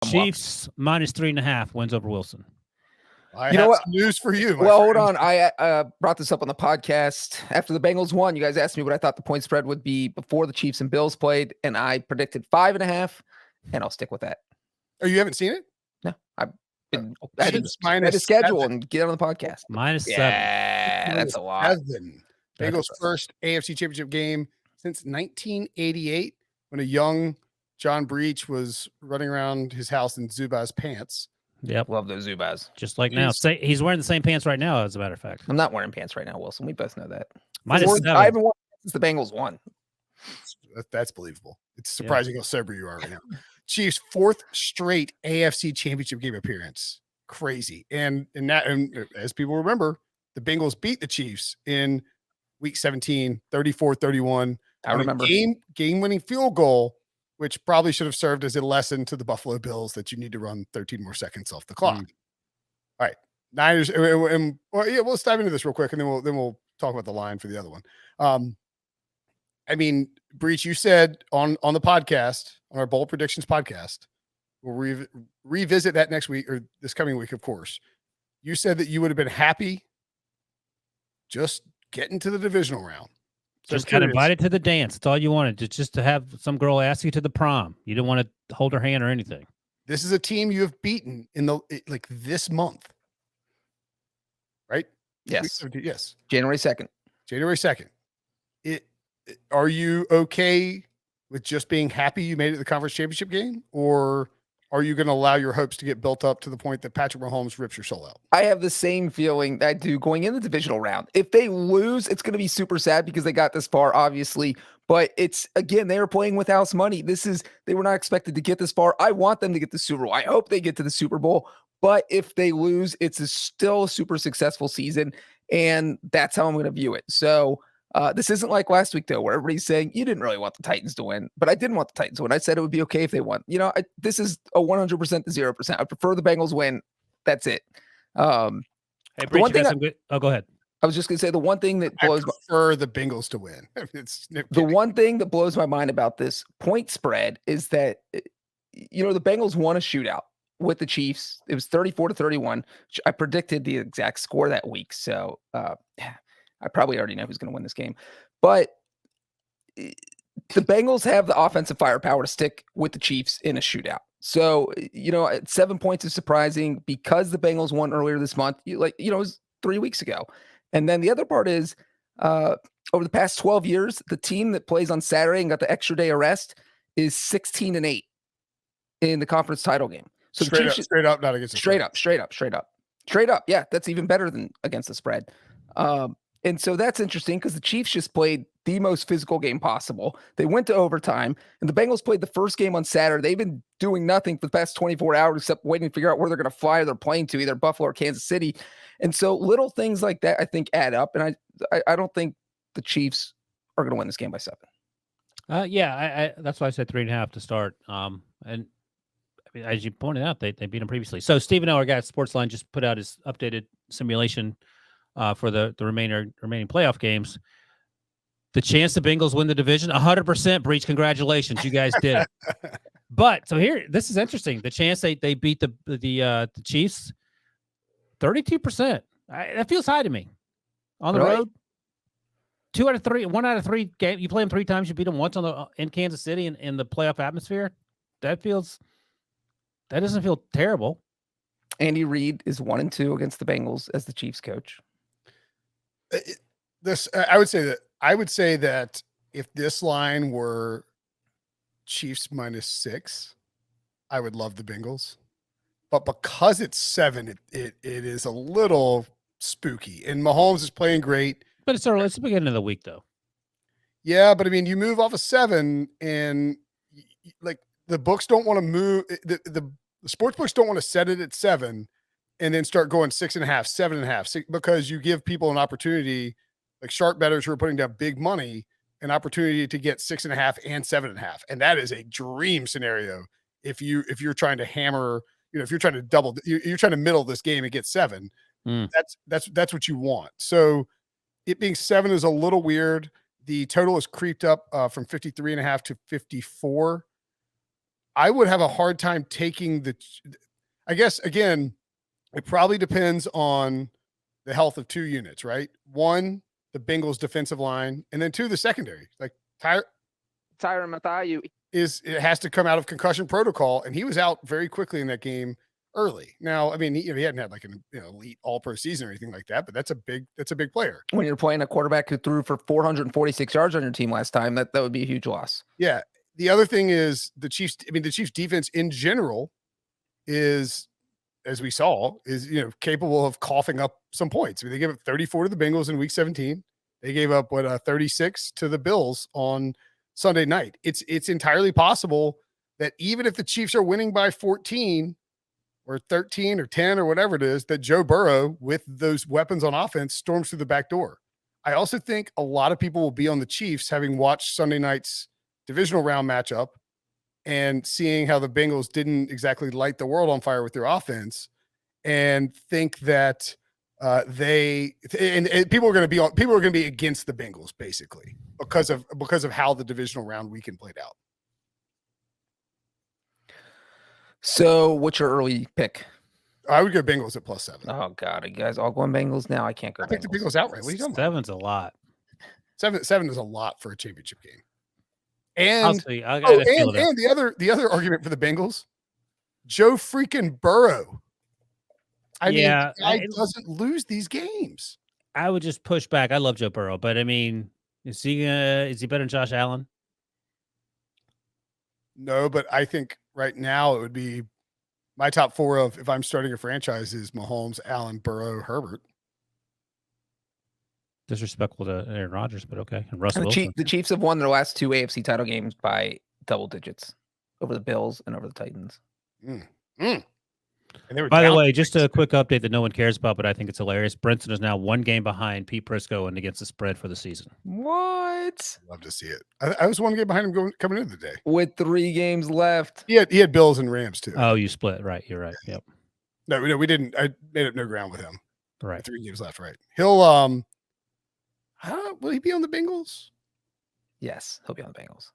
Chiefs minus 3.5 wins over Wilson. I have some news for you. Well, hold on. I brought this up on the podcast after the Bengals won. You guys asked me what I thought the point spread would be before the Chiefs and Bills played, and I predicted 5.5, and I'll stick with that. Oh, you haven't seen it? No, I had to schedule and get on the podcast. Minus 7. Yeah, that's a lot. Bengals' first AFC Championship game since 1988, when a young John Breech was running around his house in Zubaz pants. Yep. Love those Zubaz. Just like now. He's wearing the same pants right now, as a matter of fact. I'm not wearing pants right now, Wilson. We both know that. Minus 7. I haven't worn since the Bengals won. That's believable. It's surprising how sober you are right now. Chiefs' 4th straight AFC Championship game appearance. Crazy. And as people remember, the Bengals beat the Chiefs in week 17, 34-31. I remember. Game-winning field goal, which probably should have served as a lesson to the Buffalo Bills that you need to run 13 more seconds off the clock. All right. Niners. Let's dive into this real quick, and then we'll talk about the line for the other one. I mean, Breech, you said on the podcast, on our bold predictions podcast, we'll revisit that next week or this coming week, of course. You said that you would have been happy just getting to the divisional round. So just got invited to the dance. That's all you wanted, just to have some girl ask you to the prom. You didn't want to hold her hand or anything. This is a team you have beaten in this month, right? Yes. Yes. January 2nd. January 2nd. Are you okay with just being happy you made it to the conference championship game, or are you going to allow your hopes to get built up to the point that Patrick Mahomes rips your soul out? I have the same feeling that I do going in the divisional round. If they lose, it's going to be super sad because they got this far, obviously. But it's, again, they were playing with house money. They were not expected to get this far. I want them to get the Super Bowl. I hope they get to the Super Bowl. But if they lose, it's still a super successful season. And that's how I'm going to view it. So this isn't like last week, though, where everybody's saying you didn't really want the Titans to win, but I didn't want the Titans to win. I said it would be okay if they won. This is a 100% to 0%. I prefer the Bengals win. That's it. Hey, Breech, go ahead. I was just going to say the one thing that blows. I prefer the Bengals to win. The one thing that blows my mind about this point spread is that, the Bengals won a shootout with the Chiefs. It was 34-31. I predicted the exact score that week. So, I probably already know who's going to win this game, but the Bengals have the offensive firepower to stick with the Chiefs in a shootout. So, 7 points is surprising because the Bengals won earlier this month. It was 3 weeks ago. And then the other part is, over the past 12 years, the team that plays on Saturday and got the extra day of rest is 16-8 in the conference title game. So straight up, not against the straight up. Yeah, that's even better than against the spread. And so that's interesting because the Chiefs just played the most physical game possible. They went to overtime, and the Bengals played the first game on Saturday. They've been doing nothing for the past 24 hours except waiting to figure out where they're going to fly their plane to, either Buffalo or Kansas City. And so little things like that, I think, add up. And I don't think the Chiefs are going to win this game by 7. That's why I said 3.5 to start. And I mean, as you pointed out, they beat them previously. So Stephen L., our guy at Sportsline, just put out his updated simulation for the remaining playoff games. The chance the Bengals win the division, 100%. Breech, congratulations, you guys did it. But so here, this is interesting. The chance they beat the Chiefs, 32%. That feels high to me. On the road, 2 out of 3, 1 out of 3 games. You play them 3 times. You beat them once in Kansas City in the playoff atmosphere. That doesn't feel terrible. Andy Reid is 1-2 against the Bengals as the Chiefs coach. I would say that if this line were Chiefs -6, I would love the Bengals, but because it's 7, it is a little spooky. And Mahomes is playing great, but it's early. It's the beginning of the week, though. Yeah, but I mean, you move off of 7, and like the books don't want to move. The sports books don't want to set it at 7. And then start going 6.5, 7.5, because you give people an opportunity, like sharp bettors who are putting down big money, an opportunity to get 6.5 and 7.5, and that is a dream scenario. If you're trying to hammer, if you're trying to double, you're trying to middle this game and get 7. That's what you want. So it being 7 is a little weird. The total is creeped up from 53.5 to 54. I would have a hard time taking I guess, again, it probably depends on the health of two units, right? One, the Bengals defensive line, and then two, the secondary. Like Tyron Mathieu. it has to come out of concussion protocol, and he was out very quickly in that game early. Now, I mean, he hadn't had like an elite all-pro season or anything like that, but that's a big player. When you're playing a quarterback who threw for 446 yards on your team last time, that would be a huge loss. Yeah. The other thing is the Chiefs. I mean, the Chiefs defense in general is, as we saw, is capable of coughing up some points. I mean, they gave up 34 to the Bengals in Week 17. They gave up 36 to the Bills on Sunday night. It's entirely possible that even if the Chiefs are winning by 14 or 13 or 10 or whatever it is, that Joe Burrow, with those weapons on offense, storms through the back door. I also think a lot of people will be on the Chiefs having watched Sunday night's divisional round matchup and seeing how the Bengals didn't exactly light the world on fire with their offense, and think that people are going to be against the Bengals basically because of how the divisional round weekend played out. So what's your early pick? I would go Bengals at +7. Oh God, you guys all going Bengals now? I can't go. I think the Bengals outright. What are you talking about? 7's a lot. Seven is a lot for a championship game. I'll And tell you, I gotta feel that. and the other argument for the Bengals, Joe freaking Burrow. I mean, the guy doesn't lose these games. I would just push back. I love Joe Burrow, but I mean, is he better than Josh Allen? No, but I think right now it would be my top 4 of if I'm starting a franchise is Mahomes, Allen, Burrow, Herbert. Disrespectful to Aaron Rodgers, but okay. And Russell Wilson. The Chiefs have won their last 2 AFC title games by double digits over the Bills and over the Titans. And they were By the down way, just a quick update that no one cares about, but I think it's hilarious. Brinson is now 1 game behind Pete Prisco and against the spread for the season. What? Love to see it. I was 1 game behind him coming into the day. With 3 games left. He had Bills and Rams too. Oh, you split. Right. You're right. Yep. No, we didn't. I made up no ground with him. Right. 3 games left. Right. He'll will he be on the Bengals? Yes, he'll be on the Bengals.